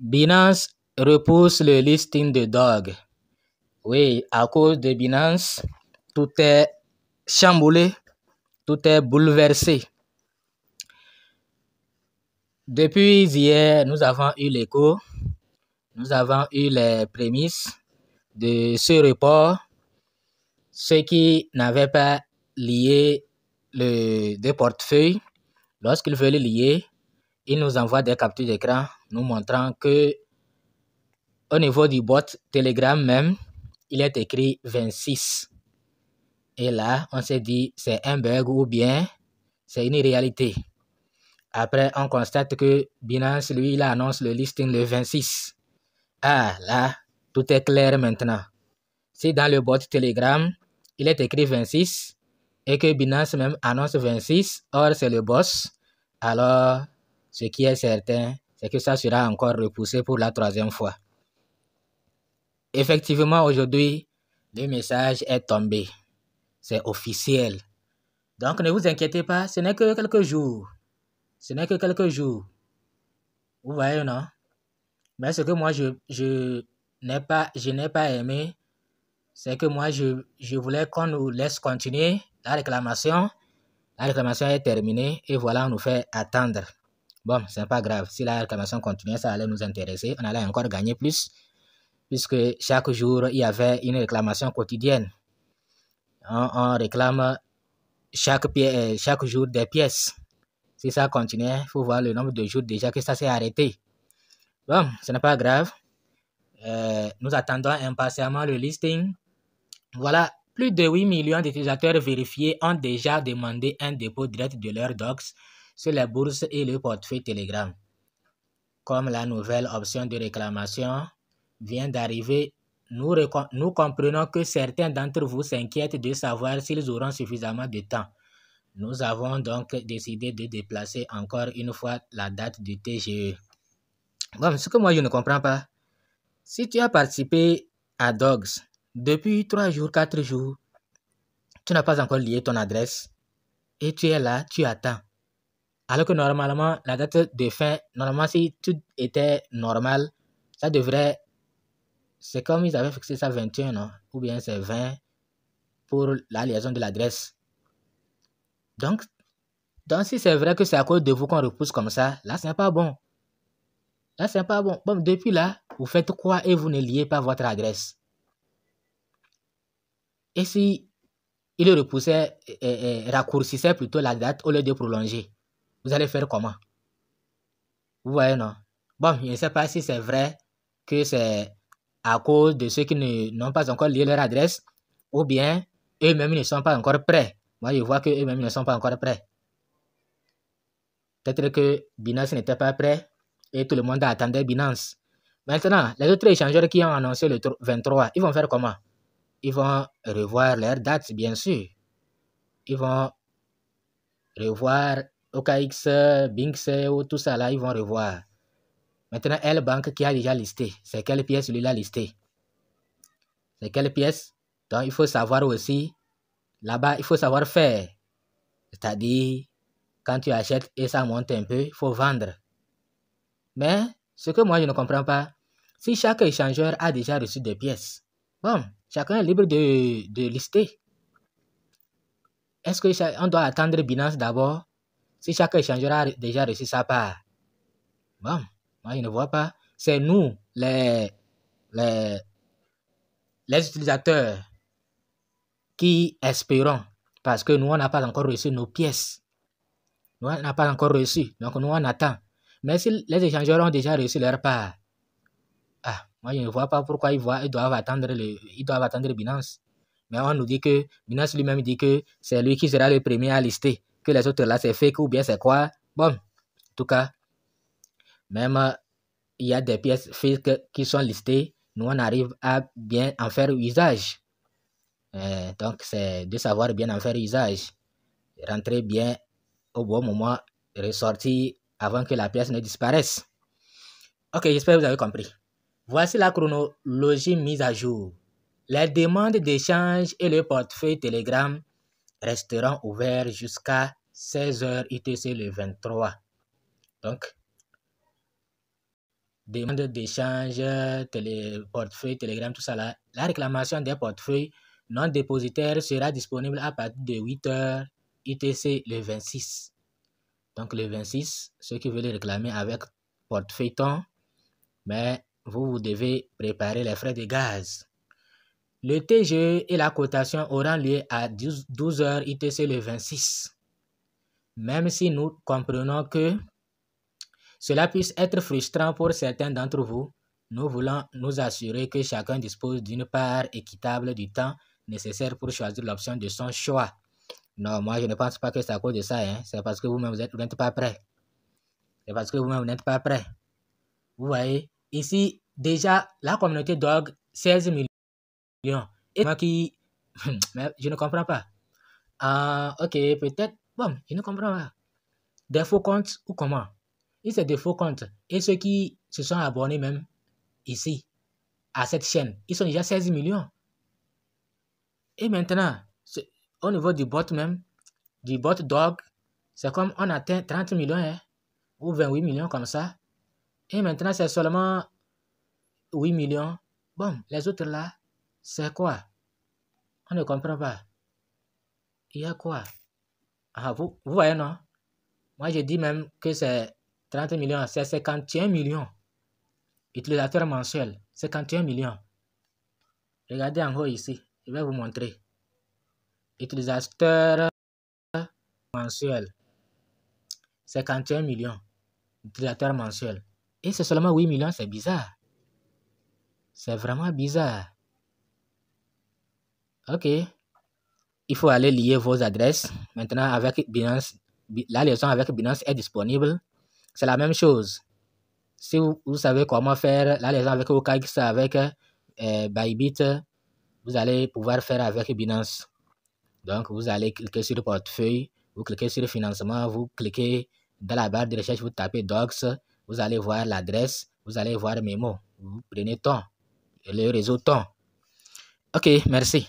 Binance repousse le listing de Dog. Oui, à cause de Binance, tout est chamboulé, tout est bouleversé. Depuis hier, nous avons eu l'écho, nous avons eu les prémices de ce report. Ceux qui n'avaient pas lié des portefeuilles, lorsqu'ils veulent lier, ils nous envoient des captures d'écran nous montrant que au niveau du bot Telegram même, il est écrit 26. Et là, on s'est dit, c'est un bug ou bien c'est une réalité. Après, on constate que Binance, lui, il annonce le listing le 26. Ah, là, tout est clair maintenant. Si dans le bot Telegram, il est écrit 26 et que Binance même annonce 26, or c'est le boss, alors ce qui est certain, c'est que ça sera encore repoussé pour la 3e fois. Effectivement, aujourd'hui, le message est tombé. C'est officiel. Donc, ne vous inquiétez pas, ce n'est que quelques jours. Ce n'est que quelques jours. Vous voyez, non? Mais ce que moi, je n'ai pas aimé, c'est que moi, je voulais qu'on nous laisse continuer la réclamation. La réclamation est terminée et voilà, on nous fait attendre. Bon, c'est pas grave. Si la réclamation continuait, ça allait nous intéresser. On allait encore gagner plus, puisque chaque jour, il y avait une réclamation quotidienne. On réclame chaque jour des pièces. Si ça continuait, il faut voir le nombre de jours déjà que ça s'est arrêté. Bon, ce n'est pas grave. Nous attendons impatiemment le listing. Voilà, plus de 8 millions d'utilisateurs vérifiés ont déjà demandé un dépôt direct de leurs docs sur les bourses et le portefeuille Telegram. Comme la nouvelle option de réclamation vient d'arriver, nous comprenons que certains d'entre vous s'inquiètent de savoir s'ils auront suffisamment de temps. Nous avons donc décidé de déplacer encore une fois la date du TGE. Bon, ce que moi je ne comprends pas, si tu as participé à Dogs depuis 3 jours, 4 jours, tu n'as pas encore lié ton adresse et tu es là, tu attends. Alors que normalement, la date de fin, normalement si tout était normal, ça devrait, c'est comme ils avaient fixé ça 21, non? Ou bien c'est 20 pour la liaison de l'adresse. Donc si c'est vrai que c'est à cause de vous qu'on repousse comme ça, là, c'est pas bon. Là, c'est pas bon. Bon, depuis là, vous faites quoi et vous ne liez pas votre adresse? Et si il repoussait, raccourcissait plutôt la date au lieu de prolonger, vous allez faire comment? Vous voyez, non? Bon, je ne sais pas si c'est vrai que c'est à cause de ceux qui n'ont pas encore lié leur adresse ou bien eux-mêmes ne sont pas encore prêts. Moi, je vois qu'eux-mêmes ne sont pas encore prêts. Peut-être que Binance n'était pas prêt et tout le monde attendait Binance. Maintenant, les autres échangeurs qui ont annoncé le 23, ils vont faire comment? Ils vont revoir leur date, bien sûr. Ils vont revoir OKX, Binx, tout ça là, ils vont revoir. Maintenant, L-Bank qui a déjà listé, c'est quelle pièce lui a listé? C'est quelle pièce? Donc, il faut savoir aussi, là-bas, il faut savoir faire. C'est-à-dire, quand tu achètes et ça monte un peu, il faut vendre. Mais, ce que moi, je ne comprends pas, si chaque échangeur a déjà reçu des pièces, bon, chacun est libre de lister. Est-ce qu'on doit attendre Binance d'abord si chaque échangeur a déjà reçu sa part? Bon, moi, je ne vois pas. C'est nous, les utilisateurs, qui espérons, parce que nous, on n'a pas encore reçu nos pièces. Nous, on n'a pas encore reçu, donc nous, on attend. Mais si les échangeurs ont déjà reçu leur part, moi, je ne vois pas pourquoi ils doivent attendre Binance. Mais on nous dit que Binance lui-même dit que c'est lui qui sera le premier à lister, que les autres là, c'est fake ou bien c'est quoi. Bon, en tout cas, même il y a des pièces fake qui sont listées. Nous, on arrive à bien en faire usage. Donc, c'est de savoir bien en faire usage. Rentrer bien au bon moment, ressortir avant que la pièce ne disparaisse. Ok, j'espère que vous avez compris. Voici la chronologie mise à jour. Les demandes d'échange et le portefeuille Telegram resteront ouverts jusqu'à 16h UTC le 23. Donc, demande d'échange, portefeuille, Telegram, tout ça là. La réclamation des portefeuilles non dépositaires sera disponible à partir de 8 h UTC le 26. Donc le 26, ceux qui veulent réclamer avec portefeuilleton, mais vous devez préparer les frais de gaz. Le TGE et la cotation auront lieu à 12 h UTC le 26. Même si nous comprenons que cela puisse être frustrant pour certains d'entre vous, nous voulons nous assurer que chacun dispose d'une part équitable du temps nécessaire pour choisir l'option de son choix. Non, moi je ne pense pas que c'est à cause de ça, hein. C'est parce que vous-même vous n'êtes pas prêt. C'est parce que vous-même vous n'êtes pas prêt. Vous voyez, ici, déjà, la communauté Dog, 16 millions. Et moi qui... Mais je ne comprends pas. Ok, peut-être... Bon, je ne comprends pas. Des faux comptes ou comment? Et c'est des faux comptes. Et ceux qui se sont abonnés même ici, à cette chaîne, ils sont déjà 16 millions. Et maintenant, au niveau du bot même, du bot Dog, c'est comme on atteint 30 millions, hein, ou 28 millions comme ça. Et maintenant, c'est seulement 8 millions. Bon, les autres là, c'est quoi? On ne comprend pas. Il y a quoi? Ah, vous voyez, non? Moi, je dis même que c'est 30 millions, c'est 51 millions. Utilisateurs mensuels, 51 millions. Regardez en haut ici, je vais vous montrer. Utilisateurs mensuels, 51 millions. Utilisateurs mensuels. Et c'est seulement 8 millions, c'est bizarre. C'est vraiment bizarre. Ok. Il faut aller lier vos adresses. Maintenant, avec Binance, la liaison avec Binance est disponible. C'est la même chose. Si vous savez comment faire la liaison avec OKX, avec Bybit, vous allez pouvoir faire avec Binance. Donc, vous allez cliquer sur le portefeuille, vous cliquez sur le financement, vous cliquez dans la barre de recherche, vous tapez Docs, vous allez voir l'adresse, vous allez voir Memo. Vous prenez ton, le réseau ton. Ok, merci.